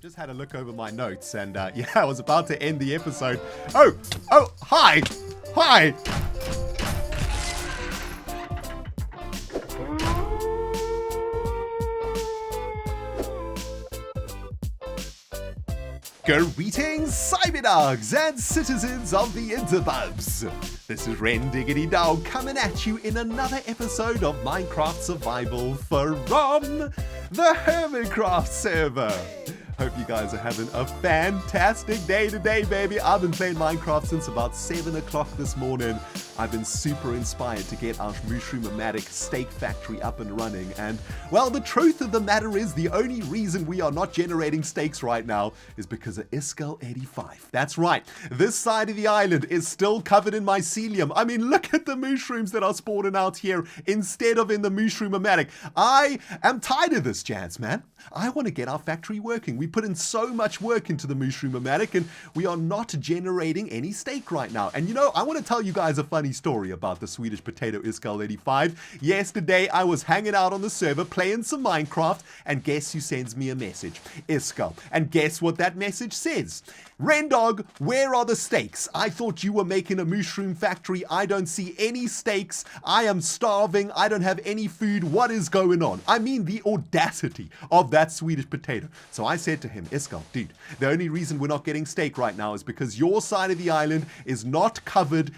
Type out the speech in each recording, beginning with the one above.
Just had a look over my notes and yeah, I was about to end the episode. Hi! Greetings, Cyberdogs and citizens of the interbubs. This is ReNDoG coming at you in another episode of Minecraft Survival from the Hermitcraft server. Hope you guys are having a fantastic day today, baby. I've been playing Minecraft since about 7 o'clock this morning. I've been super inspired to get our Mooshroom steak factory up and running. And, well, the truth of the matter is the only reason we are not generating steaks right now is because of Iskel85. That's right. This side of the island is still covered in mycelium. I mean, look at the mushrooms that are spawning out here instead of in the Mooshroom. I am tired of this jazz, man. I want to get our factory working. We put in so much work into the Mooshroom and we are not generating any steak right now. And you know, I want to tell you guys a funny story about the Swedish potato Iskel85. Yesterday, I was hanging out on the server playing some Minecraft, and guess who sends me a message? Iskel. And guess what that message says? ReNDoG, where are the steaks? I thought you were making a mushroom factory. I don't see any steaks. I am starving. I don't have any food. What is going on? I mean, the audacity of that Swedish potato. So I said to him, Iskel, dude, the only reason we're not getting steak right now is because your side of the island is not covered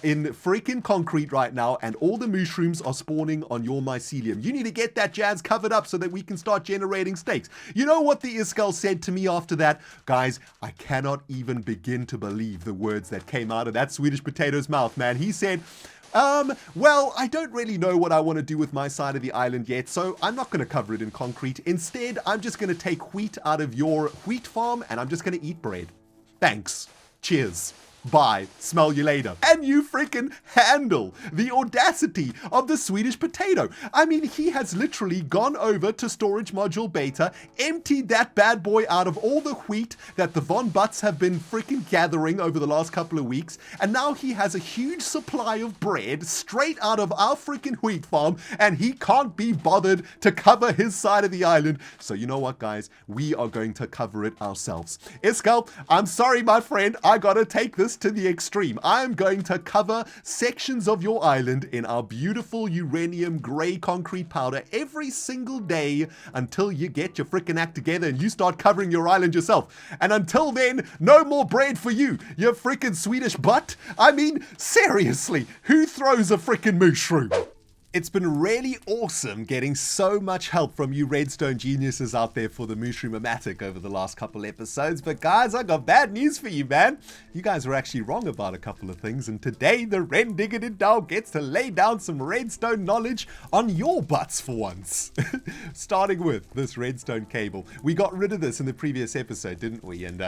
in freaking concrete right now, and all the mushrooms are spawning on your mycelium. You need to get that jazz covered up so that we can start generating steaks. You know what the Iskel said to me after that? Guys, I cannot even begin to believe the words that came out of that Swedish potato's mouth, man. He said, well, I don't really know what I want to do with my side of the island yet, so I'm not going to cover it in concrete. Instead, I'm just going to take wheat out of your wheat farm, and I'm just going to eat bread. Thanks. Cheers. Bye. Smell you later. And you freaking handle the audacity of the Swedish potato. I mean, he has literally gone over to storage module beta, emptied that bad boy out of all the wheat that the Von Butts have been freaking gathering over the last couple of weeks, and now he has a huge supply of bread straight out of our freaking wheat farm, and he can't be bothered to cover his side of the island. So you know what, guys? We are going to cover it ourselves. Iskel, I'm sorry, my friend. I gotta take this to the extreme. I am going to cover sections of your island in our beautiful uranium gray concrete powder every single day until you get your freaking act together and you start covering your island yourself. And until then, no more bread for you, you freaking Swedish butt. I mean, seriously, who throws a freaking mushroom? It's been really awesome getting so much help from you redstone geniuses out there for the Mooshroom over the last couple episodes. But guys, I got bad news for you, man. You guys were actually wrong about a couple of things. And today, the ReNDoG gets to lay down some redstone knowledge on your butts for once. Starting with this redstone cable. We got rid of this in the previous episode, didn't we? And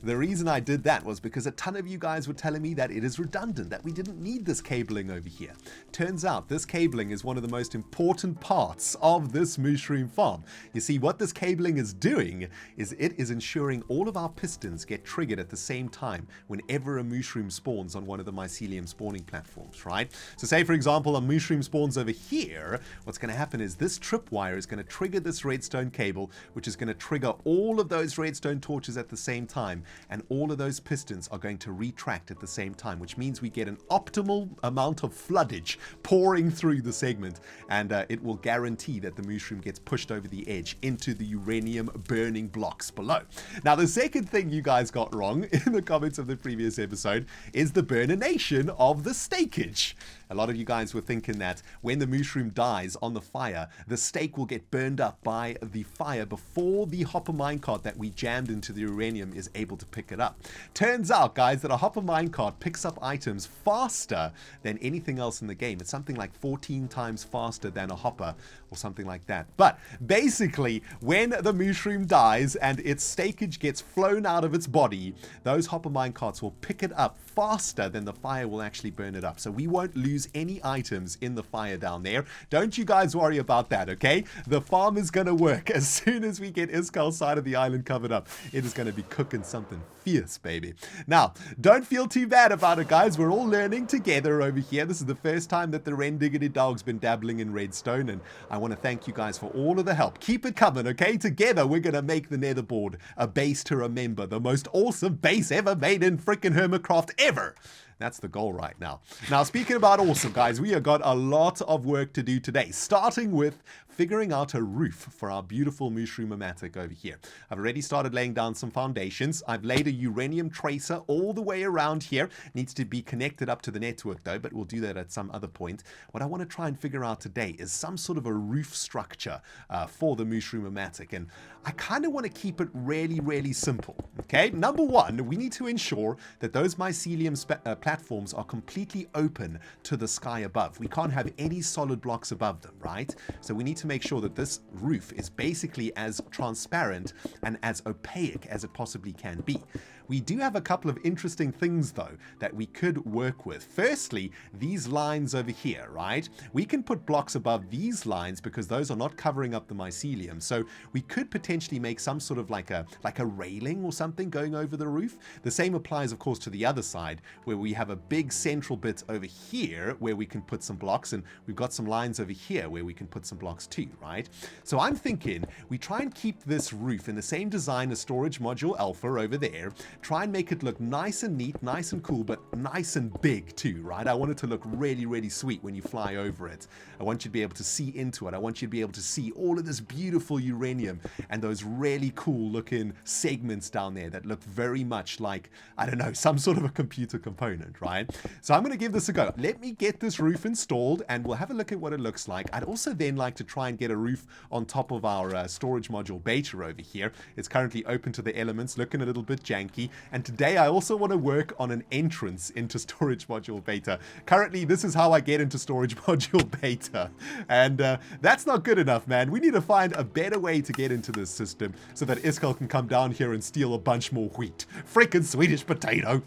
the reason I did that was because a ton of you guys were telling me that it is redundant, that we didn't need this cabling over here. Turns out this cabling is one of the most important parts of this mushroom farm. You see, what this cabling is doing is it is ensuring all of our pistons get triggered at the same time whenever a mushroom spawns on one of the mycelium spawning platforms, right? So say, for example, a mushroom spawns over here. What's going to happen is this tripwire is going to trigger this redstone cable, which is going to trigger all of those redstone torches at the same time, and all of those pistons are going to retract at the same time, which means we get an optimal amount of floodage pouring through the segment, and it will guarantee that the mushroom gets pushed over the edge into the uranium burning blocks below. Now, the second thing you guys got wrong in the comments of the previous episode is the burnation of the steakage. A lot of you guys were thinking that when the mushroom dies on the fire, the steak will get burned up by the fire before the hopper minecart that we jammed into the uranium is able to pick it up. Turns out, guys, that a hopper minecart picks up items faster than anything else in the game. It's something like 14 times faster than a hopper or something like that. But basically, when the mushroom dies and its steakage gets flown out of its body, those hopper minecarts will pick it up faster than the fire will actually burn it up. So we won't lose any items in the fire down there. Don't you guys worry about that, okay? The farm is going to work. As soon as we get Iskel's side of the island covered up, it is going to be cooking something fierce, baby. Now, don't feel too bad about it, guys. We're all learning together over here. This is the first time that the ReNDoG Cyberdog's been dabbling in redstone, and I want to thank you guys for all of the help. Keep it coming, okay? Together, we're going to make the netherboard a base to remember, the most awesome base ever made in frickin' Hermitcraft ever. That's the goal right now. Now, speaking about awesome, guys, we have got a lot of work to do today, starting with figuring out a roof for our beautiful Mooshroom-o-matic over here. I've already started laying down some foundations. I've laid a uranium tracer all the way around here. Needs to be connected up to the network, though, but we'll do that at some other point. What I want to try and figure out today is some sort of a roof structure for the Mooshroom-o-matic, and I kind of want to keep it really, really simple, okay? Number one, we need to ensure that those mycelium platforms are completely open to the sky above. We can't have any solid blocks above them, right? So we need to make sure that this roof is basically as transparent and as opaque as it possibly can be. We do have a couple of interesting things, though, that we could work with. Firstly, these lines over here, right? We can put blocks above these lines because those are not covering up the mycelium. So we could potentially make some sort of like a railing or something going over the roof. The same applies, of course, to the other side, where we have a big central bit over here where we can put some blocks, and we've got some lines over here where we can put some blocks too, right? So I'm thinking we try and keep this roof in the same design as storage module alpha over there. Try and make it look nice and neat, nice and cool, but nice and big too, right? I want it to look really, really sweet when you fly over it. I want you to be able to see into it. I want you to be able to see all of this beautiful uranium and those really cool looking segments down there that look very much like, I don't know, some sort of a computer component, right? So I'm going to give this a go. Let me get this roof installed and we'll have a look at what it looks like. I'd also then like to try and get a roof on top of our storage module beta over here. It's currently open to the elements, looking a little bit janky. And today I also want to work on an entrance into storage module beta. Currently, this is how I get into storage module beta. And that's not good enough, man. We need to find a better way to get into this system so that Iskal can come down here and steal a bunch more wheat. Frickin' Swedish potato.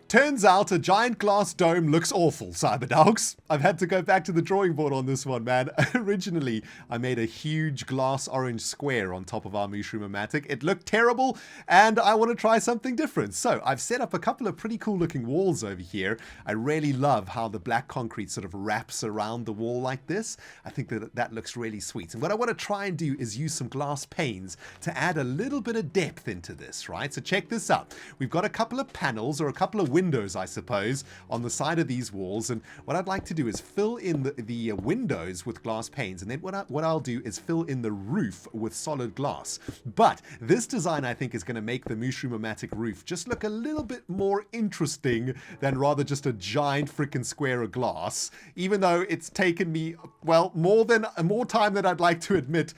Turns out a giant glass dome looks awful, Cyberdogs. I've had to go back to the drawing board on this one, man. Originally, I made a huge glass orange square on top of our Mooshroom-o-matic. It looked terrible, and I want to try something different. So I've set up a couple of pretty cool looking walls over here. I really love how the black concrete sort of wraps around the wall like this. I think that looks really sweet. And what I want to try and do is use some glass panes to add a little bit of depth into this, right? So check this out. We've got a couple of panels, or a couple of windows, I suppose, on the side of these walls, and what I'd like to do is fill in the windows with glass panes, and then what I'll do is fill in the roof with solid glass. But this design, I think, is going to make the Mooshroom-o-matic roof just look a little bit more interesting than rather just a giant freaking square of glass, even though it's taken me, well, more time than I'd like to admit,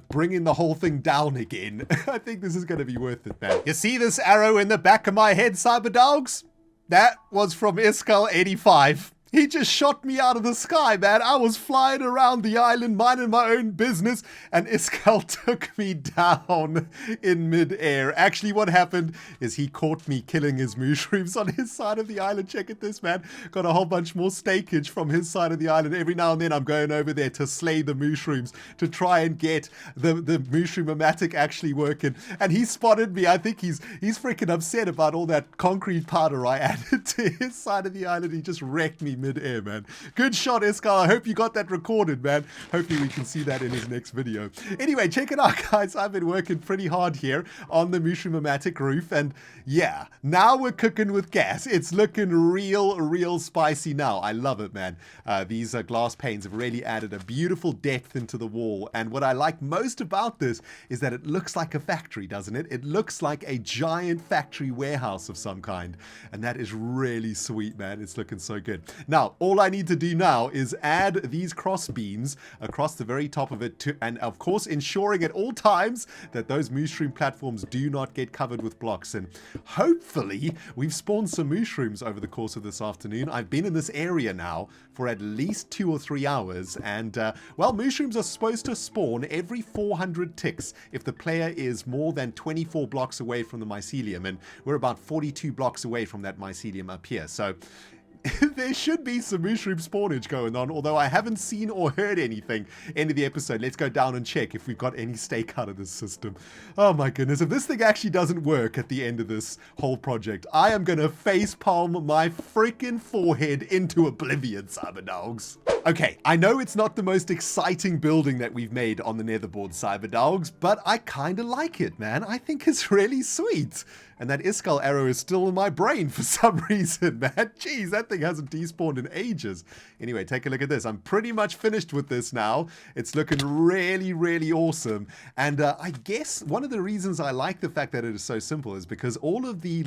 bringing the whole thing down again. I think this is going to be worth it, man. You see this arrow in the back of my head, Cyberdogs? That was from Iskal85. He just shot me out of the sky, man. I was flying around the island, minding my own business, and Iskal took me down in midair. Actually, what happened is he caught me killing his mushrooms on his side of the island. Check it this, man. Got a whole bunch more stakage from his side of the island. Every now and then I'm going over there to slay the mushrooms, to try and get the Mooshroom-o-matic actually working. And he spotted me. I think he's freaking upset about all that concrete powder I added to his side of the island. He just wrecked me mid-air, man. Good shot, Iskal. I hope you got that recorded, man. Hopefully we can see that in his next video. Anyway, check it out, guys. I've been working pretty hard here on the Mooshroom-o-matic roof, and yeah, now we're cooking with gas. It's looking real spicy now. I love it, man. These glass panes have really added a beautiful depth into the wall, and what I like most about this is that it looks like a factory, doesn't it? It looks like a giant factory warehouse of some kind, and that is really sweet, man. It's looking so good. Now, all I need to do now is add these cross beams across the very top of it, and of course ensuring at all times that those mushroom platforms do not get covered with blocks. And hopefully we've spawned some mushrooms over the course of this afternoon. I've been in this area now for at least 2 or 3 hours, and well, mushrooms are supposed to spawn every 400 ticks if the player is more than 24 blocks away from the mycelium, and we're about 42 blocks away from that mycelium up here. So there should be some mushroom spawnage going on, although I haven't seen or heard anything. End of the episode. Let's go down and check if we've got any stake out of this system. Oh my goodness. If this thing actually doesn't work at the end of this whole project, I am going to facepalm my freaking forehead into oblivion, Cyberdogs. Okay, I know it's not the most exciting building that we've made on the netherboard, Cyberdogs, but I kind of like it, man. I think it's really sweet. And that Iskall arrow is still in my brain for some reason, man. Jeez, that thing hasn't despawned in ages. Anyway, take a look at this. I'm pretty much finished with this now. It's looking really, really awesome. And I guess one of the reasons I like the fact that it is so simple is because all of the,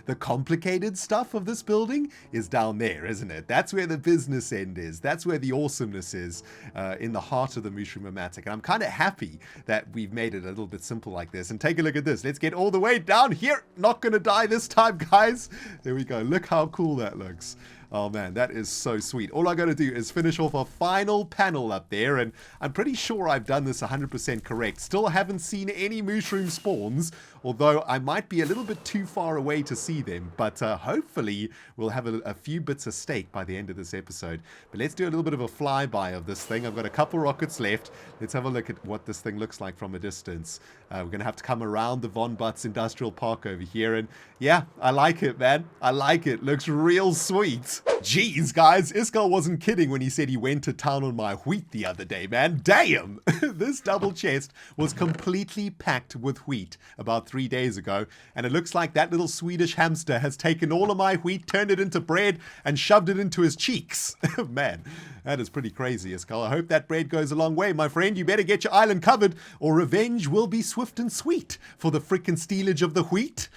the complicated stuff of this building is down there, isn't it? That's where the business end is. That's where the awesomeness is, in the heart of the Mooshroom-o-matic. And I'm kind of happy that we've made it a little bit simple like this. And take a look at this. Let's get all the way down here. Not gonna die this time, guys. There we go. Look how cool that looks. Oh man, that is so sweet. All I gotta do is finish off a final panel up there, and I'm pretty sure I've done this 100% correct. Still haven't seen any mushroom spawns, although I might be a little bit too far away to see them, but hopefully we'll have a few bits of steak by the end of this episode. But let's do a little bit of a flyby of this thing. I've got a couple rockets left. Let's have a look at what this thing looks like from a distance. We're gonna have to come around the Von Butts Industrial Park over here, and yeah, I like it, man. I like it. Looks real sweet. Jeez, guys, Iskall wasn't kidding when he said he went to town on my wheat the other day, man. Damn! This double chest was completely packed with wheat about 3 days ago, and it looks like that little Swedish hamster has taken all of my wheat, turned it into bread, and shoved it into his cheeks. Man, that is pretty crazy, Iskall. I hope that bread goes a long way, my friend. You better get your island covered, or revenge will be swift and sweet for the frickin' stealage of the wheat.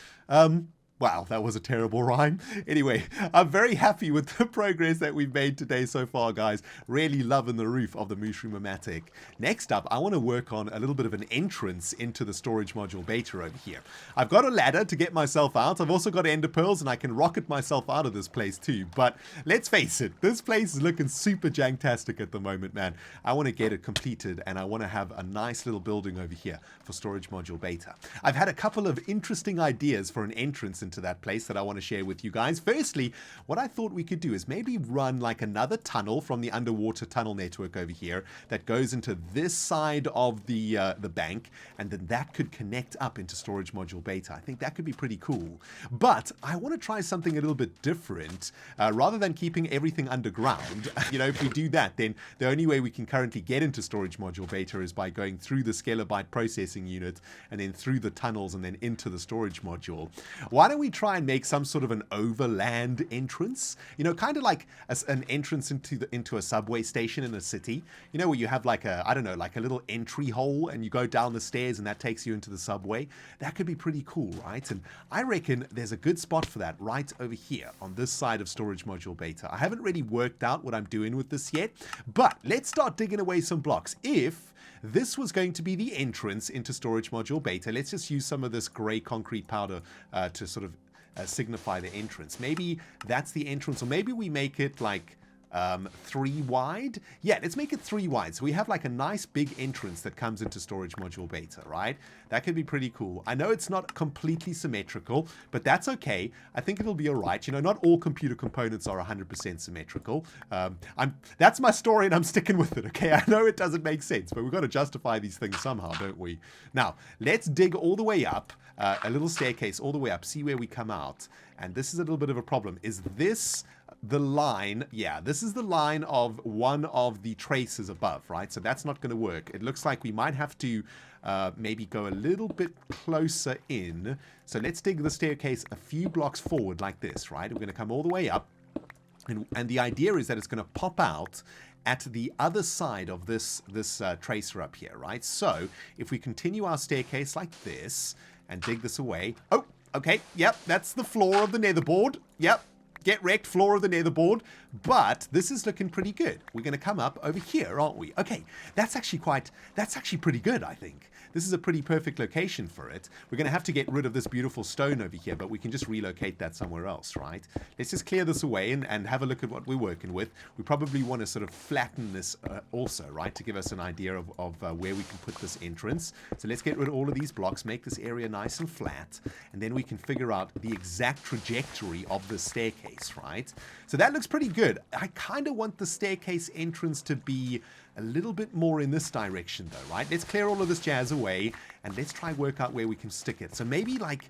Wow, that was a terrible rhyme. Anyway, I'm very happy with the progress that we've made today so far, guys. Really loving the roof of the Mooshroom-o-matic. Next up, I want to work on a little bit of an entrance into the storage module beta over here. I've got a ladder to get myself out. I've also got ender pearls, and I can rocket myself out of this place too. But let's face it, this place is looking super janktastic at the moment, man. I want to get it completed, and I want to have a nice little building over here for storage module beta. I've had a couple of interesting ideas for an entrance into that place that I want to share with you guys. Firstly, what I thought we could do is maybe run like another tunnel from the underwater tunnel network over here that goes into this side of the bank, and then that could connect up into storage module beta. I think that could be pretty cool. But I want to try something a little bit different. Rather than keeping everything underground, you know, if we do that, then the only way we can currently get into storage module beta is by going through the Scalabyte processing unit and then through the tunnels and then into the storage module. Why don't we try and make some sort of an overland entrance? You know, kind of like an entrance into a subway station in a city. You know, where you have like a, I don't know, like a little entry hole and you go down the stairs and that takes you into the subway. That could be pretty cool, right? And I reckon there's a good spot for that right over here on this side of storage module beta. I haven't really worked out what I'm doing with this yet, but let's start digging away some blocks. If this was going to be the entrance into storage module beta, let's just use some of this gray concrete powder to sort of signify the entrance. Maybe that's the entrance, or maybe we make it like 3 wide. Yeah, let's make it 3 wide. So we have like a nice big entrance that comes into storage module beta, right? That could be pretty cool. I know it's not completely symmetrical, but that's okay. I think it'll be all right. You know, not all computer components are 100% symmetrical. That's my story and I'm sticking with it, okay? I know it doesn't make sense, but we've got to justify these things somehow, don't we? Now, let's dig all the way up, a little staircase all the way up, see where we come out. And this is a little bit of a problem. Is this the line? Yeah, this is the line of one of the traces above, right? So that's not going to work. It looks like we might have to maybe go a little bit closer in. So let's dig the staircase a few blocks forward like this, right? We're going to come all the way up. And the idea is that it's going to pop out at the other side of this tracer up here, right? So if we continue our staircase like this and dig this away. Oh, okay. Yep, that's the floor of the netherboard. Yep. Get wrecked, floor of the netherboard. But this is looking pretty good. We're going to come up over here, aren't we? Okay, that's actually pretty good, I think. This is a pretty perfect location for it. We're going to have to get rid of this beautiful stone over here, but we can just relocate that somewhere else, right? Let's just clear this away and have a look at what we're working with. We probably want to sort of flatten this also, right, to give us an idea of where we can put this entrance. So let's get rid of all of these blocks, make this area nice and flat, and then we can figure out the exact trajectory of the staircase. staircase, right? So that looks pretty good. I kind of want the staircase entrance to be a little bit more in this direction though, right? Let's clear all of this jazz away and let's try work out where we can stick it. So maybe like,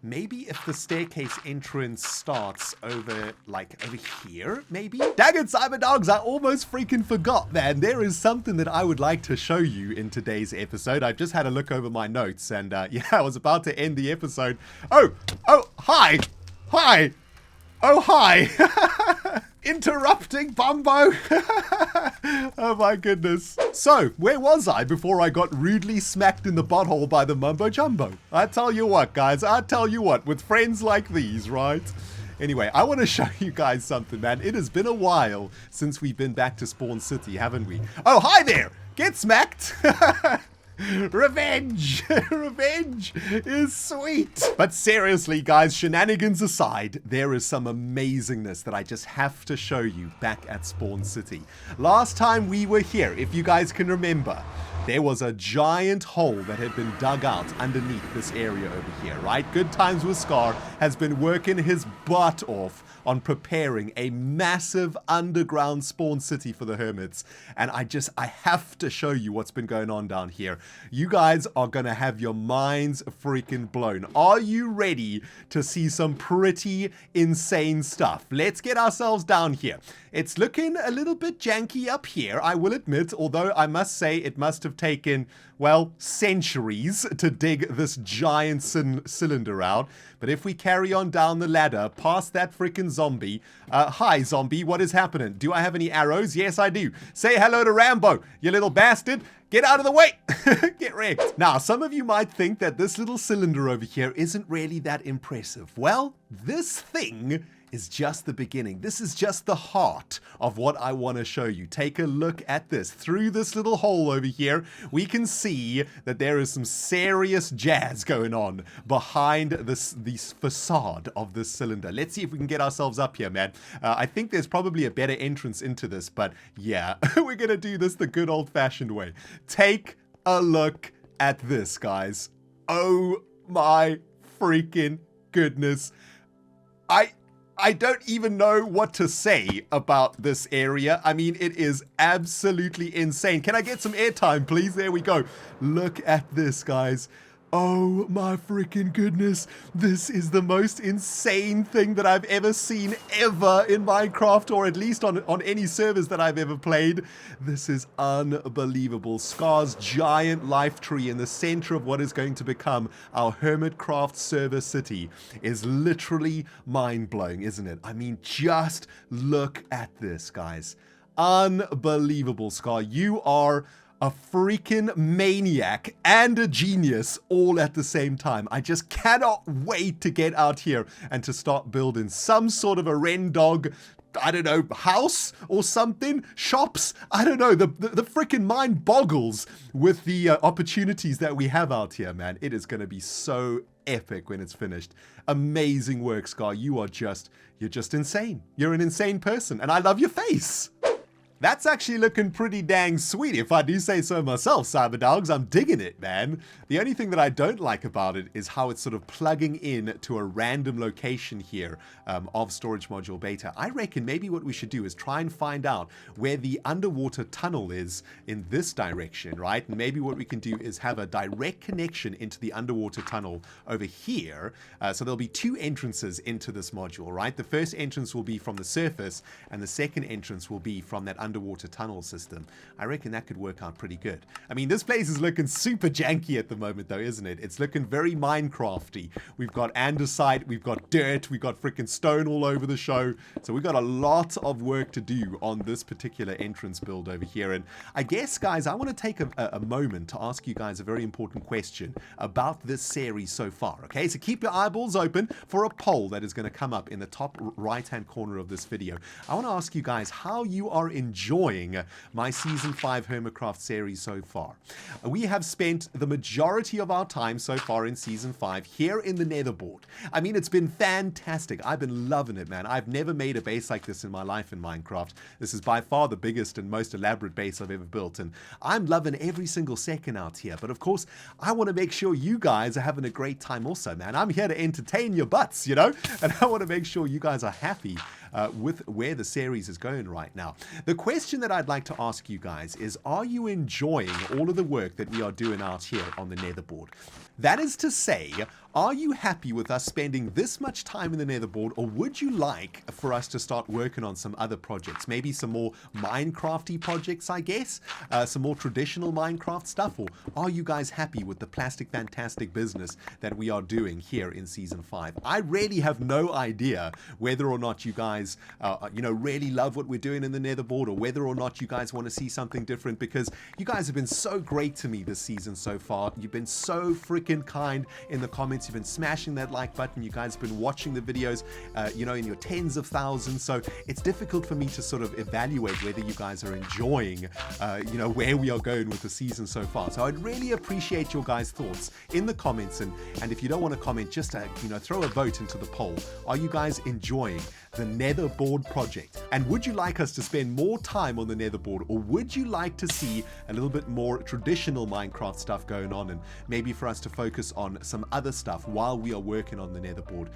maybe if the staircase entrance starts over, like, over here, maybe? Dang it, Cyberdogs, I almost freaking forgot, man. There is something that I would like to show you in today's episode. I've just had a look over my notes, and, yeah, I was about to end the episode. Oh, hi! Hi! Oh, hi! Interrupting Bumbo! Oh my goodness. So, where was I before I got rudely smacked in the butthole by the Mumbo Jumbo? I tell you what, guys, I tell you what, with friends like these, right? Anyway, I want to show you guys something, man. It has been a while since we've been back to Spawn City, haven't we? Oh, hi there! Get smacked! Revenge! Revenge is sweet! But seriously, guys, shenanigans aside, there is some amazingness that I just have to show you back at Spawn City. Last time we were here, if you guys can remember, there was a giant hole that had been dug out underneath this area over here, right? Good Times with Scar has been working his butt off on preparing a massive underground spawn city for the Hermits. And I have to show you what's been going on down here. You guys are going to have your minds freaking blown. Are you ready to see some pretty insane stuff? Let's get ourselves down here. It's looking a little bit janky up here, I will admit, although I must say it must have taken, well, centuries to dig this giant cylinder out. But if we carry on down the ladder past that freaking zombie, hi zombie, what is happening? Do I have any arrows? Yes, I do. Say hello to Rambo, you little bastard. Get out of the way! Get wrecked. Now, some of you might think that this little cylinder over here isn't really that impressive. Well, this thing is just the beginning. This is just the heart of what I want to show you. Take a look at this. Through this little hole over here, we can see that there is some serious jazz going on behind this facade of this cylinder. Let's see if we can get ourselves up here, man. I think there's probably a better entrance into this, but yeah, we're gonna do this the good old-fashioned way. Take a look at this, guys. Oh my freaking goodness. I don't even know what to say about this area. I mean, it is absolutely insane. Can I get some airtime, please? There we go. Look at this, guys. Oh my freaking goodness. This is the most insane thing that I've ever seen ever in Minecraft, or at least on any servers that I've ever played. This is unbelievable. Scar's giant life tree in the center of what is going to become our Hermitcraft server city is literally mind-blowing, isn't it? I mean, just look at this, guys. Unbelievable, Scar. You are a freaking maniac and a genius all at the same time. I just cannot wait to get out here and to start building some sort of a ReNDoG, I don't know, house or something, shops. I don't know. The freaking mind boggles with the opportunities that we have out here, man. It is going to be so epic when it's finished. Amazing work, Scar. You're just insane. You're an insane person, and I love your face. That's actually looking pretty dang sweet, if I do say so myself, Cyberdogs. I'm digging it, man. The only thing that I don't like about it is how it's sort of plugging in to a random location here of Storage Module Beta. I reckon maybe what we should do is try and find out where the underwater tunnel is in this direction, right? And maybe what we can do is have a direct connection into the underwater tunnel over here. So there'll be two entrances into this module, right? The first entrance will be from the surface, and the second entrance will be from that underwater tunnel system. I reckon that could work out pretty good. I mean, this place is looking super janky at the moment though, isn't it? It's looking very Minecrafty. We've got andesite, we've got dirt, we've got freaking stone all over the show. So we've got a lot of work to do on this particular entrance build over here. And I guess, guys, I want to take a moment to ask you guys a very important question about this series so far, okay? So keep your eyeballs open for a poll that is going to come up in the top right-hand corner of this video. I want to ask you guys how you are enjoying enjoying my Season 5 Hermitcraft series so far. We have spent the majority of our time so far in Season 5 here in the Netherboard. I mean, it's been fantastic. I've been loving it, man. I've never made a base like this in my life in Minecraft. This is by far the biggest and most elaborate base I've ever built, and I'm loving every single second out here. But of course, I want to make sure you guys are having a great time also, man. I'm here to entertain your butts, you know, and I want to make sure you guys are happy with where the series is going right now. The question that I'd like to ask you guys is, are you enjoying all of the work that we are doing out here on the Netherboard? That is to say, are you happy with us spending this much time in the Netherboard, or would you like for us to start working on some other projects? Maybe some more Minecrafty projects, I guess? Some more traditional Minecraft stuff? Or are you guys happy with the plastic fantastic business that we are doing here in Season 5? I really have no idea whether or not you guys, really love what we're doing in the Netherboard, or whether or not you guys want to see something different, because you guys have been so great to me this season so far. You've been so freaking kind in the comments. You've been smashing that like button. You guys have been watching the videos, in your tens of thousands. So it's difficult for me to sort of evaluate whether you guys are enjoying, where we are going with the season so far. So I'd really appreciate your guys' thoughts in the comments. And if you don't want to comment, just, throw a vote into the poll. Are you guys enjoying the Netherboard project? And would you like us to spend more time on the Netherboard, or would you like to see a little bit more traditional Minecraft stuff going on, and maybe for us to focus on some other stuff while we are working on the Netherboard?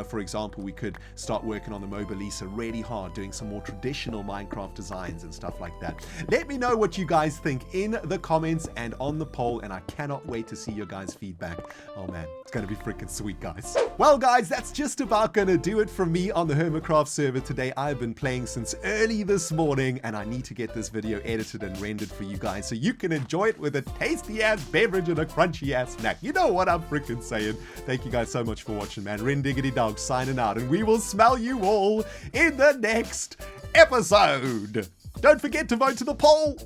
For example, we could start working on the Mobilisa really hard, doing some more traditional Minecraft designs and stuff like that. Let me know what you guys think in the comments and on the poll, and I cannot wait to see your guys' feedback. Oh man, it's gonna be freaking sweet, guys. Well guys, that's just about gonna do it from me on the Hermitcraft server today. I've been playing since early this morning, and I need to get this video edited and rendered for you guys so you can enjoy it with a tasty ass beverage and a crunchy ass snack. You know what I'm freaking saying. Thank you guys so much for watching, man. ReNDoG signing out, and we will smell you all in the next episode. Don't forget to vote to the poll.